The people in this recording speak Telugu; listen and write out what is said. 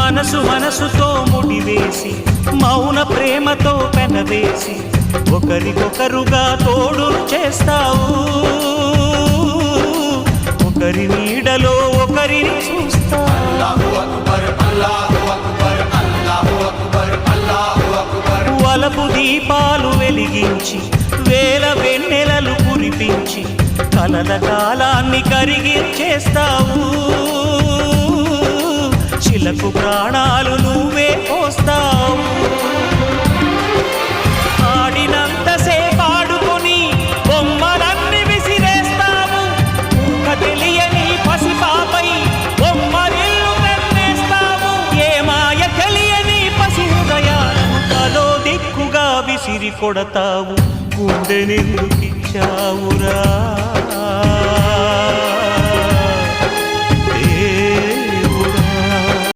మనసు మనసుతో ముడివేసి మౌన ప్రేమతో పెనవేసి ఒకరికొకరుగా తోడును చేస్తావు. ఒకరి నీడలో ఒకరిని చూస్తావు. వలపు దీపాలు వెలిగించి వేల వెన్నెలలు కురిపించి కలల కాలాన్ని కరిగించేస్తావు. శిలకు ప్రాణాలు నువ్వే పోస్తావు. ఆడినంతసేపు ఆడుకొని బొమ్మలన్నీ విసిరేస్తావు. ఊహ తెలియని పసిపాపై బొమ్మరిల్లు తెన్నేస్తావు. ఏ మాయ తెలియని పసి హృదయాలను తలో దిక్కుగా విసిరి కొడతావు. గుండె నిందుకిచ్చావురా.